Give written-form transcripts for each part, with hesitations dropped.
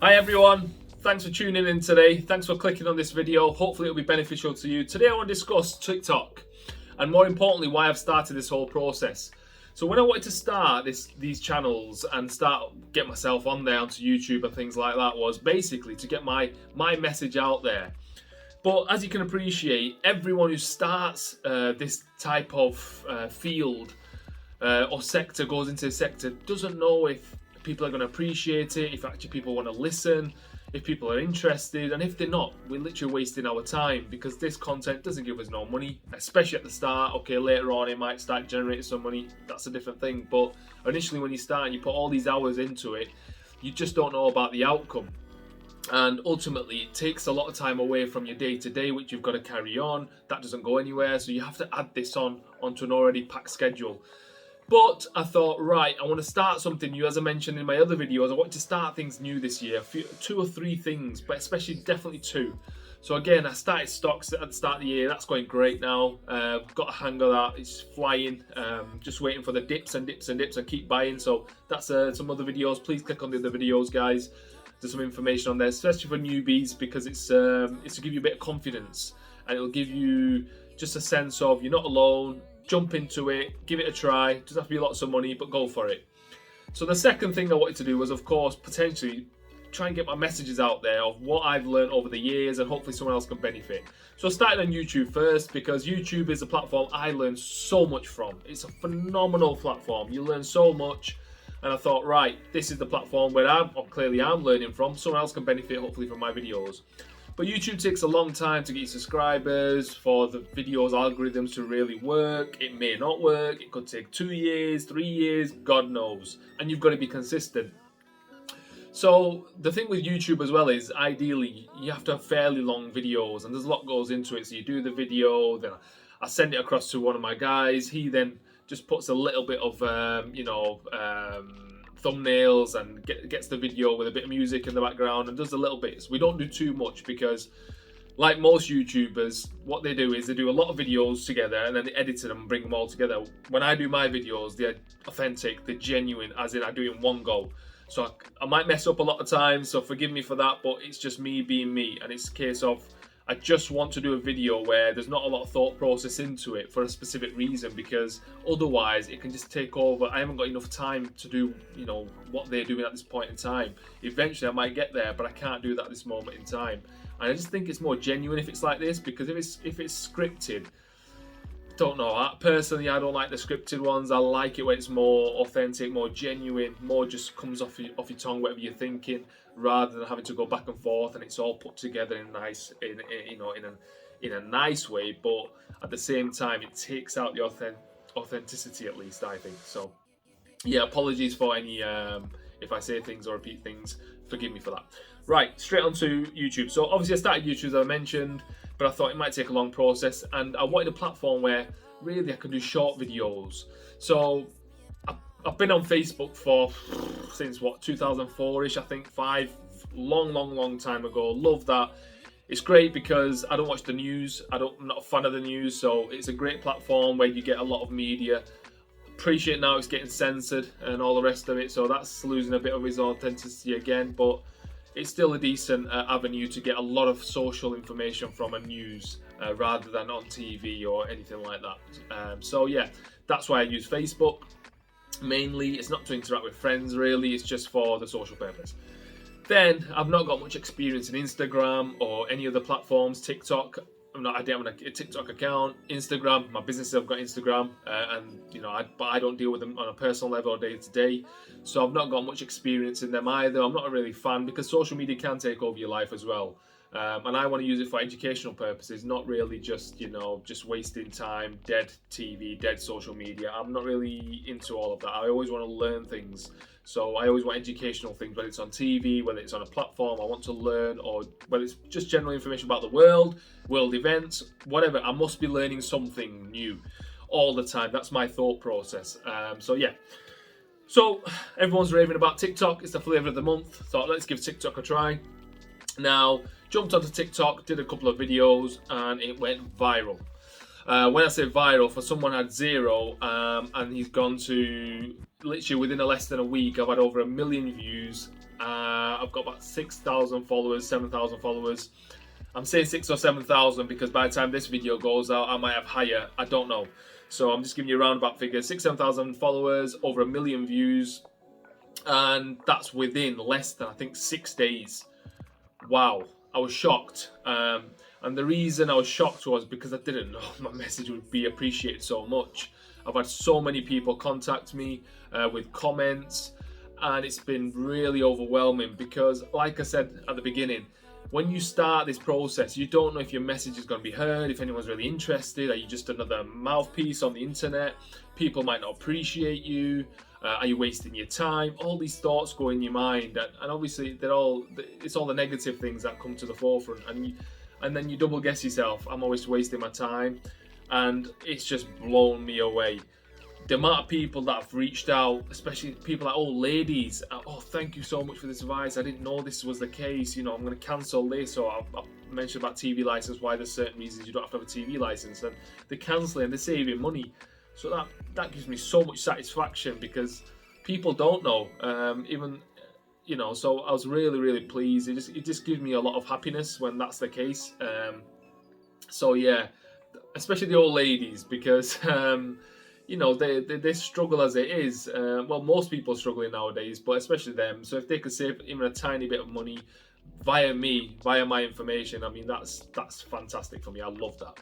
Hi everyone, thanks for tuning in today. Thanks for clicking on this video. Hopefully it'll be beneficial to you. Today I want to discuss TikTok and more importantly why I've started this whole process. So when I wanted to start these channels and start get myself on there onto YouTube and things like that was basically to get my message out there. But as you can appreciate, everyone who starts this type of field or sector goes into a sector doesn't know if people are going to appreciate it, if actually people want to listen, if people are interested, and if they're not, we're literally wasting our time because this content doesn't give us no money, especially at the start. Okay, later on it might start generating some money, that's a different thing, but initially when you start and you put all these hours into it, you just don't know about the outcome. And ultimately it takes a lot of time away from your day-to-day, which you've got to carry on. That doesn't go anywhere, so you have to add this onto an already packed schedule. But I thought, right, I want to start something new. As I mentioned in my other videos, I want to start things new this year. Two or three things, but especially definitely two. So again, I started stocks at the start of the year. That's going great now. Got a hang of that. It's flying. Just waiting for the dips and dips and dips and keep buying. So that's some other videos. Please click on the other videos, guys. There's some information on there, especially for newbies, because it's to give you a bit of confidence. And it'll give you just a sense of you're not alone. Jump into it, give it a try. It doesn't have to be lots of money, but go for it. So the second thing I wanted to do was, of course, potentially try and get my messages out there of what I've learned over the years and hopefully someone else can benefit. So I started on YouTube first because YouTube is a platform I learned so much from. It's a phenomenal platform. You learn so much. And I thought, right, this is the platform where I'm learning from. Someone else can benefit hopefully from my videos. But YouTube takes a long time to get you subscribers, for the videos algorithms to really work. It may not work. It could take 2 years, 3 years, God knows. And you've got to be consistent. So the thing with YouTube as well is ideally you have to have fairly long videos and there's a lot goes into it. So you do the video, then I send it across to one of my guys. He then just puts a little bit of, thumbnails and gets the video with a bit of music in the background and does the little bits. We don't do too much because, like most YouTubers, what they do is they do a lot of videos together and then they edit them and bring them all together. When I do my videos, they're authentic, they're genuine, as in I do it in one go. So I might mess up a lot of times, so forgive me for that, but it's just me being me, and it's a case of I just want to do a video where there's not a lot of thought process into it for a specific reason, because otherwise it can just take over. I haven't got enough time to do, what they're doing at this point in time. Eventually I might get there, but I can't do that at this moment in time. And I just think it's more genuine if it's like this, because if it's scripted, don't know. Personally, I don't like the scripted ones. I like it when it's more authentic, more genuine, more just comes off your tongue, whatever you're thinking, rather than having to go back and forth and it's all put together in a nice way. But at the same time, it takes out the authenticity, at least I think. So yeah, apologies for any if I say things or repeat things. Forgive me for that. Right, straight onto YouTube. So obviously I started YouTube, as I mentioned, but I thought it might take a long process and I wanted a platform where really I could do short videos. So I've been on Facebook since 2004-ish, I think, long time ago. Love that. It's great because I don't watch the news. I'm not a fan of the news, so it's a great platform where you get a lot of media. Appreciate now it's getting censored and all the rest of it, so that's losing a bit of its authenticity again, but it's still a decent avenue to get a lot of social information from a news rather than on TV or anything like that. So yeah, that's why I use Facebook. Mainly, it's not to interact with friends really, it's just for the social purpose. Then, I've not got much experience in Instagram or any other platforms. TikTok, I don't have a TikTok account. Instagram, my businesses have got Instagram, but I don't deal with them on a personal level or day to day. So I've not got much experience in them either. I'm not a really fan because social media can take over your life as well. And I want to use it for educational purposes, not really just wasting time, dead TV, dead social media. I'm not really into all of that. I always want to learn things. So I always want educational things, whether it's on TV, whether it's on a platform I want to learn, or whether it's just general information about the world events, whatever. I must be learning something new all the time. That's my thought process. So yeah. So everyone's raving about TikTok. It's the flavor of the month. Thought let's give TikTok a try. Now, jumped onto TikTok, did a couple of videos, and it went viral. When I say viral, for someone had 0, and he's gone to literally within less than a week, I've had over 1 million views, I've got about 6,000 followers, 7,000 followers. I'm saying 6 or 7,000 because by the time this video goes out, I might have higher. I don't know. So I'm just giving you a roundabout figure. 7,000 followers, over 1 million views. And that's within less than, I think, 6 days. Wow. I was shocked. And the reason I was shocked was because I didn't know my message would be appreciated so much. I've had so many people contact me with comments, and it's been really overwhelming because, like I said at the beginning, when you start this process, you don't know if your message is going to be heard, if anyone's really interested. Are you just another mouthpiece on the internet? People might not appreciate you. Are you wasting your time? All these thoughts go in your mind, and obviously it's all the negative things that come to the forefront, and then you double guess yourself. I'm always wasting my time, and it's just blown me away. The amount of people that have reached out, especially people like old ladies, oh, thank you so much for this advice. I didn't know this was the case. I'm going to cancel this. Or I've mentioned about TV license, why there's certain reasons you don't have to have a TV license, and they're cancelling, they're saving money. So that gives me so much satisfaction because people don't know, So I was really, really pleased. It just gives me a lot of happiness when that's the case. So yeah, especially the old ladies because. They struggle as it is. Well, most people are struggling nowadays, but especially them. So if they could save even a tiny bit of money via me, via my information, I mean, that's fantastic for me. I love that.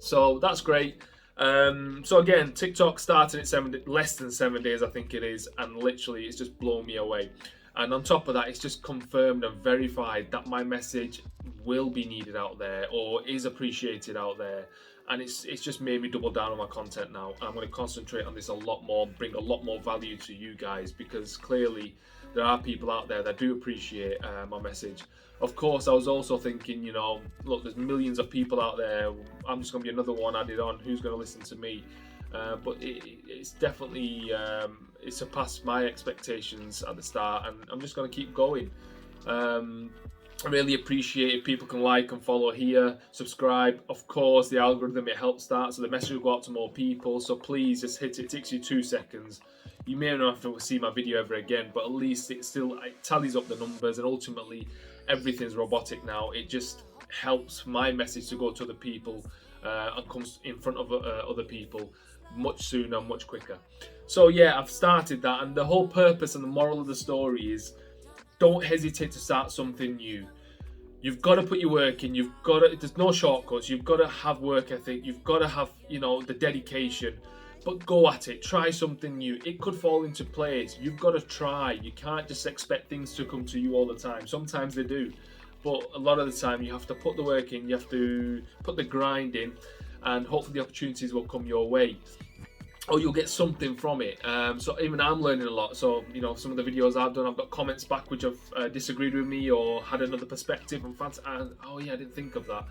So that's great. So again, TikTok started at less than 7 days, I think it is, and literally it's just blown me away. And on top of that, it's just confirmed and verified that my message will be needed out there or is appreciated out there. And it's just made me double down on my content now. I'm going to concentrate on this a lot more, bring a lot more value to you guys, because clearly there are people out there that do appreciate my message. Of course, I was also thinking, look, there's millions of people out there. I'm just going to be another one added on. Who's going to listen to me? But it's definitely it surpassed my expectations at the start, and I'm just going to keep going. I really appreciate if people can like and follow here, subscribe. Of course, the algorithm, it helps that, so the message will go out to more people. So please just hit it. It takes you 2 seconds. You may not have to see my video ever again, but at least it tallies up the numbers, and ultimately everything's robotic now. It just helps my message to go to other people and comes in front of other people much sooner, much quicker. So yeah, I've started that, and the whole purpose and the moral of the story is, don't hesitate to start something new. You've got to put your work in. There's no shortcuts. You've got to have work ethic. You've got to have, the dedication. But go at it. Try something new. It could fall into place. You've got to try. You can't just expect things to come to you all the time. Sometimes they do. But a lot of the time, you have to put the work in. You have to put the grind in. And hopefully the opportunities will come your way. Or you'll get something from it. So even I'm learning a lot. So, some of the videos I've done, I've got comments back which have disagreed with me or had another perspective and oh yeah, I didn't think of that.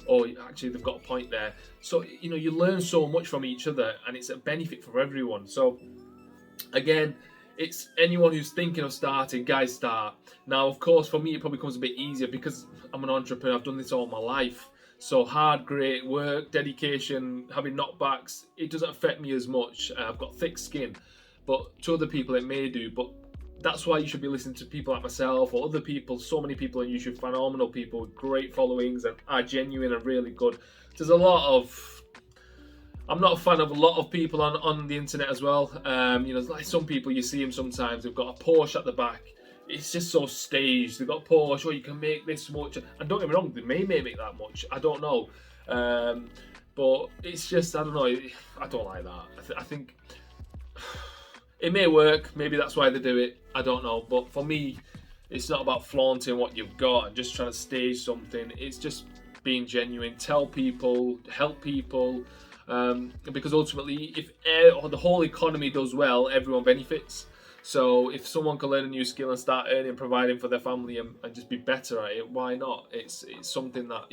Or actually they've got a point there. So, you learn so much from each other, and it's a benefit for everyone. So again, it's anyone who's thinking of starting, guys, start. Now, of course, for me, it probably becomes a bit easier because I'm an entrepreneur. I've done this all my life. So hard, great work, dedication, having knockbacks, it doesn't affect me as much. I've got thick skin, but to other people it may do. But that's why you should be listening to people like myself or other people. So many people on YouTube, phenomenal people with great followings and are genuine and really good. There's a lot of... I'm not a fan of a lot of people on the internet as well. Like some people, you see them sometimes, they've got a Porsche at the back. It's just so staged. They've got a Porsche, you can make this much. And don't get me wrong, they may make that much. I don't know. But it's just, I don't know. I don't like that. I think it may work. Maybe that's why they do it. I don't know. But for me, it's not about flaunting what you've got and just trying to stage something. It's just being genuine. Tell people, help people. Because ultimately, if the whole economy does well, everyone benefits. So if someone can learn a new skill and start earning, providing for their family and just be better at it, why not? It's something that,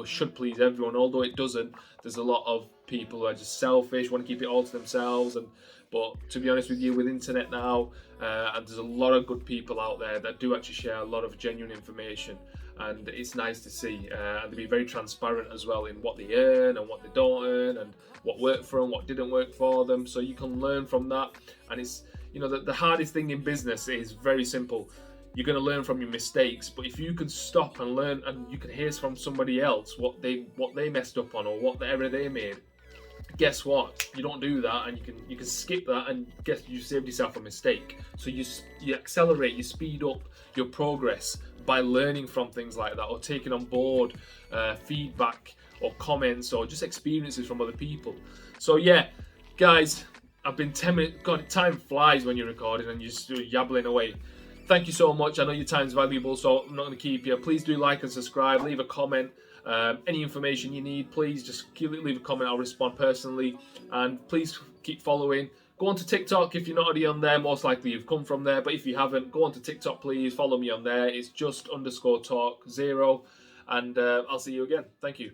should please everyone. Although it doesn't, there's a lot of people who are just selfish, want to keep it all to themselves. But to be honest with you, with internet now, and there's a lot of good people out there that do actually share a lot of genuine information. And it's nice to see. And they be very transparent as well in what they earn and what they don't earn and what worked for them, what didn't work for them. So you can learn from that. And it's... the hardest thing in business is very simple. you're going to learn from your mistakes. But if you can stop and learn, and you can hear from somebody else what they messed up on, or what the error they made, guess what? You don't do that, and you can skip that, and guess you saved yourself a mistake. So you accelerate, you speed up your progress by learning from things like that, or taking on board feedback or comments or just experiences from other people. So yeah, guys, I've been 10 minutes. God, time flies when you're recording and you're just yabbling away. Thank you so much. I know your time's valuable, so I'm not going to keep you. Please do like and subscribe. Leave a comment. Any information you need, please just leave a comment. I'll respond personally. And please keep following. Go on to TikTok if you're not already on there. Most likely you've come from there. But if you haven't, go on to TikTok, please. Follow me on there. It's just _talk0. And I'll see you again. Thank you.